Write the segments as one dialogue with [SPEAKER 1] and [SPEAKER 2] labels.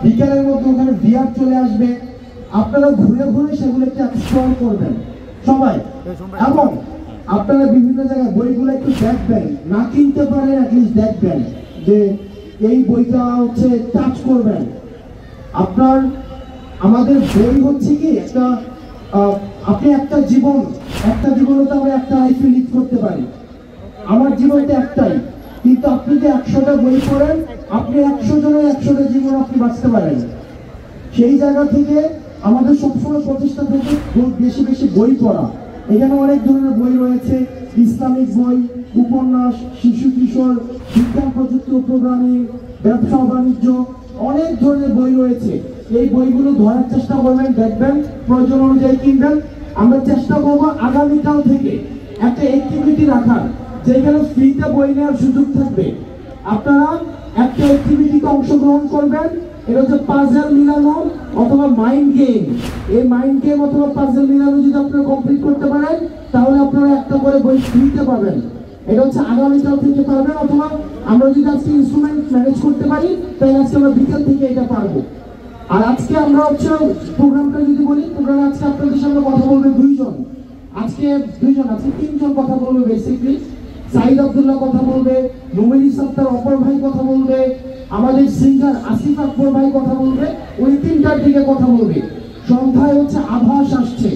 [SPEAKER 1] বিকেলের মধ্যে ওখানে ভিআর চলে আসবে, আপনারা ঘুরে ঘুরে সেগুলোকে এক্সপ্লোর করবেন সবাই। এবং আপনারা বিভিন্ন জায়গায় বইগুলো একটু দেখবেন, না কিনতে পারেন অ্যাটলিস্ট দেখবেন যে এই বইটা হচ্ছে টাচ করবেন। আপনার আমাদের বই হচ্ছে কি একটা আপনি একটা জীবনে তো আমরা একটা লাইফে লিড করতে পারি। আমার জীবন তো একটাই, কিন্তু আপনি যে 100টা বই পড়েন, আপনি 100 জনের 100টা জীবন আপনি বাঁচতে পারেন। সেই জায়গা থেকে আমাদের সবসময় প্রচেষ্টা থেকে বেশি বেশি বই পড়া। এখানে অনেক ধরনের বই রয়েছে, ইসলামিক বই, উপন্যাস, শিশু কিশোর, বিজ্ঞান প্রযুক্তি ও প্রোগ্রামিং, ব্যবসা বাণিজ্য, অনেক ধরনের বই রয়েছে। এই বইগুলো ধরার চেষ্টা করবেন, দেখবেন, প্রয়োজন অনুযায়ী কিনবেন। আমরা চেষ্টা করবো আগামীকাল থেকে একটা অ্যাক্টিভিটি রাখার, যেখানে ফ্রিতে বই নেওয়ার সুযোগ থাকবে। আপনারা একটা অ্যাক্টিভিটিতে অংশগ্রহণ করবেন, এটা হচ্ছে পাজল মিলানো অথবা মাইন্ড গেম। এই মাইন্ড গেম অথবা পাজল মিলানো যদি আপনারা কমপ্লিট করতে পারেন, তাহলে আপনারা একটা করে বই ফ্রিতে পাবেন। এটা হচ্ছে আগামীকাল থেকে পারবেন, অথবা আমরা যদি আজকে ইনস্ট্রুমেন্ট ম্যানেজ করতে পারি, তাহলে আজকে আমরা বিকেল থেকে এটা পারবো। আর আজকে আমরা হচ্ছে প্রোগ্রামটা যদি বলি, প্রোগ্রামে আজকে আপনাদের সামনে কথা বলবে আজকে তিনজন কথা বলবে। বেসিকলি সাইদ আব্দুল্লাহ কথা বলবে, নুমেরি সত্তার অপর ভাই কথা বলবে, আমাদের সিঙ্গার আসিফ আকবর ভাই কথা বলবে। ওই 3টার দিকে কথা বলবে। সন্ধ্যায় হচ্ছে আভাস আসছে,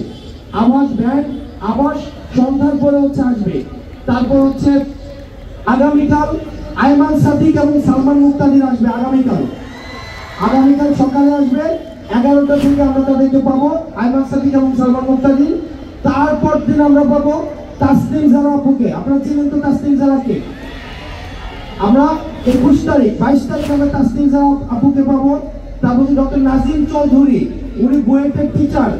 [SPEAKER 1] আভাস ব্যান্ড, আভাস সন্ধ্যার পরে হচ্ছে আসবে। তারপর হচ্ছে আগামীকাল আয়মান সাদিক এবং সালমান মুক্তাদির আসবে। আগামীকাল সকালে আসবে 11টা থেকে আমরা তাদেরকে পাবো, আয়মান সাদিক এবং সালমান মুক্তাদির। তারপর দিন আমরা পাবো তাসনিম জারা আপুকে। আপনারা চিনেন তো তাসনিম জারাকে? আমরা 21 তারিখ 22 তারিখ আমরা তাসনিম জারা আপুকে পাবো। তারপর ডক্টর নাজিম চৌধুরী, উনি বুয়েটের টিচার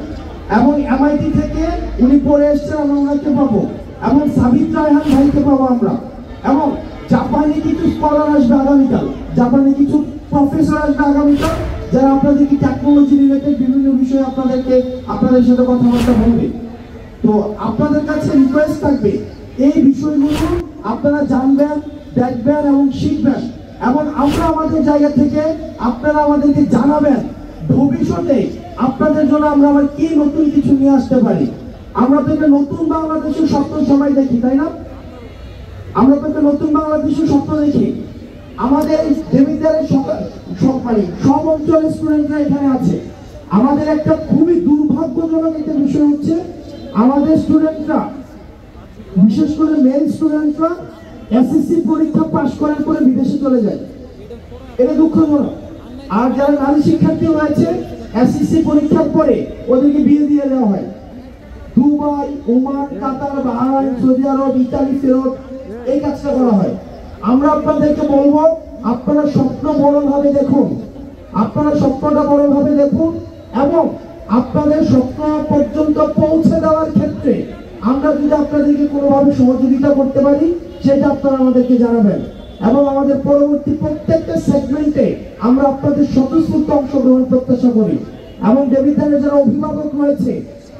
[SPEAKER 1] এবং এমআইটি থেকে উনি পড়ে এসছেন, আমরা ওনাকে পাবো। এবং সাবিত রায়হান ভাইকে পাবো আমরা। এবং জাপানি কিছু স্কলার আসবে আগামীকাল, জাপানি কিছু প্রফেসর আসবে আগামীকাল, যারা আপনাদেরকে টেকনোলজি রিলেটেড বিভিন্ন বিষয়ে আপনাদের সাথে কথাবার্তা বলবে। তো আপনাদের কাছে রিকোয়েস্ট থাকবে, এই বিষয়গুলো আপনারা জানবেন, দেখবেন এবং শিখবেন। এবং আমরা আমাদের জায়গা থেকে আপনারা আমাদেরকে জানাবেন ভবিষ্যতে আপনাদের জন্য আমরা আবার কি নতুন কিছু নিয়ে আসতে পারি। আমরা তো একটা নতুন বাংলাদেশের স্বপ্ন সবাই দেখি, তাই না? আমরা তো একটা নতুন বাংলাদেশের স্বপ্ন দেখি। আমাদের দেবিদ্বারের সব অঞ্চলের স্টুডেন্টরা এখানে আছে। আমাদের একটা খুবই দুর্ভাগ্যজনক একটা বিষয় হচ্ছে, আমাদের স্টুডেন্টরা, বিশেষ করে মেল স্টুডেন্টরা এসএসসি পরীক্ষা পাশ করার পরে বিদেশে চলে যায়। এটা দুঃখজনক। আর যারা নারী শিক্ষার্থী রয়েছে, এসএসসি পরীক্ষার পরে ওদেরকে বিয়ে দিয়ে দেওয়া হয়। দুবাই, ওমান, কাতার, বাহরাইন, সৌদি আরব, ইতালি ফেরত এই কাজটা করা হয়। আমরা আপনাদেরকে বলবো, আপনারা স্বপ্ন বড়ভাবে দেখুন, আপনারা স্বপ্নটা বড়ভাবে দেখুন এবং আপনাদের স্বপ্ন পর্যন্ত পৌঁছে দেওয়ার ক্ষেত্রে আমরা যদি আপনাদেরকে কোনোভাবে সহযোগিতা করতে পারি, সেটা আপনারা আমাদেরকে জানাবেন। এবং আমাদের পরবর্তী প্রত্যেকটা সেগমেন্টে আমরা আপনাদের স্বতঃস্ফূর্ত অংশগ্রহণ প্রত্যাশা করি। এবং দেবিদ্বারের যারা অভিভাবক রয়েছে,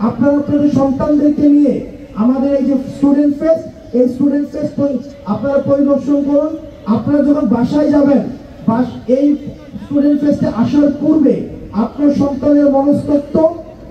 [SPEAKER 1] আপনারা আপনাদের সন্তানদেরকে নিয়ে আমাদের এই যে স্টুডেন্ট ফেস্ট, এই স্টুডেন্ট ফেস্ট আপনারা পরিদর্শন করুন। আপনারা যখন বাসায় যাবেন, এই স্টুডেন্ট ফেস্টে আসার পূর্বে আপনার সন্তানের মনস্তত্ত্ব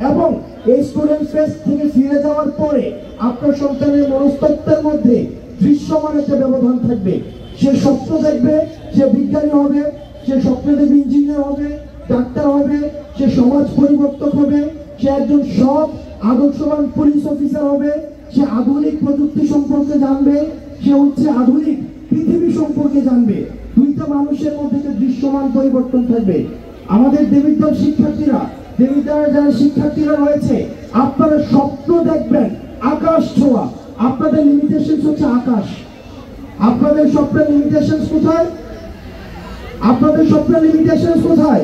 [SPEAKER 1] এবং এই স্টুডেন্ট ফেস্ট থেকে ফিরে যাওয়ার পরে আপনার সন্তানের মনস্তত্ত্বের মধ্যে দৃশ্যমান একটা ব্যবধান থাকবে। সে স্বপ্ন দেখবে, সে বিজ্ঞানী হবে, সে স্বপ্ন দেখবে ইঞ্জিনিয়ার হবে, ডাক্তার হবে, সে সমাজ পরিবর্তক হবে, সে একজন সৎ আদর্শবান পুলিশ অফিসার হবে, সে আধুনিক প্রযুক্তি সম্পর্কে জানবে, সে হচ্ছে আধুনিক পৃথিবী সম্পর্কে জানবে। দুইটা মানুষের মধ্যে যে দৃশ্যমান পরিবর্তন থাকবে। আমাদের দেবিদ্বার শিক্ষার্থীরা, দেবিদ্বারের যারা শিক্ষার্থীরা রয়েছে, আপনারা স্বপ্ন দেখবেন আকাশ ছোঁয়া। আপনাদের লিমিটেশন হচ্ছে আকাশ। আপনাদের স্বপ্নের লিমিটেশন কোথায়? আপনাদের স্বপ্নের লিমিটেশন কোথায়?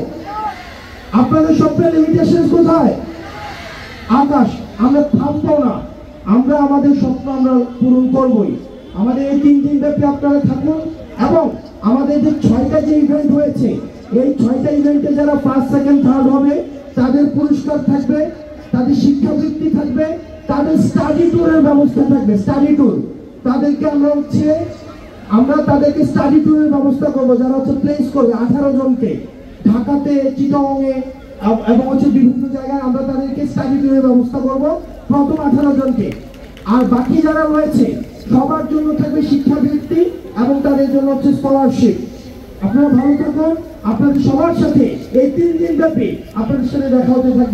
[SPEAKER 1] আপনাদের স্বপ্নের লিমিটেশন কোথায়? আকাশ। আমরা থামবো না, আমরা আমাদের স্বপ্ন আমরা পূরণ করবই। আমাদের এই 3 দিন ব্যাপী আপনারা থাকুন এবং আমাদের যে 6টা যে ইভেন্ট হয়েছে, এই 6টা ইভেন্টে যারা ফার্স্ট, সেকেন্ড, থার্ড হবে তাদের পুরস্কার থাকবে, তাদের শিক্ষাবৃত্তি থাকবে, তাদের স্টাডি ট্যুরের ব্যবস্থা থাকবে। স্টাডি ট্যুর তাদেরকে আমরা তাদেরকে স্টাডি ট্যুরের ব্যবস্থা করবো, যারা হচ্ছে প্লেস করবে 18 জনকে, ঢাকাতে, চিটাগংয়ে এবং হচ্ছে বিভিন্ন জায়গায় আমরা তাদেরকে স্টাডি ট্যুরের ব্যবস্থা করব প্রথম 18 জনকে। আর বাকি যারা রয়েছে সবার জন্য থাকবে শিক্ষাবৃত্তি এবং তাদের জন্য হচ্ছে স্কলারশিপ। আপনারা ভালো থাকুন, আপনাদের সবার সাথে এই 3 দিন ব্যাপী আপনাদের সাথে দেখা হতে থাকবে।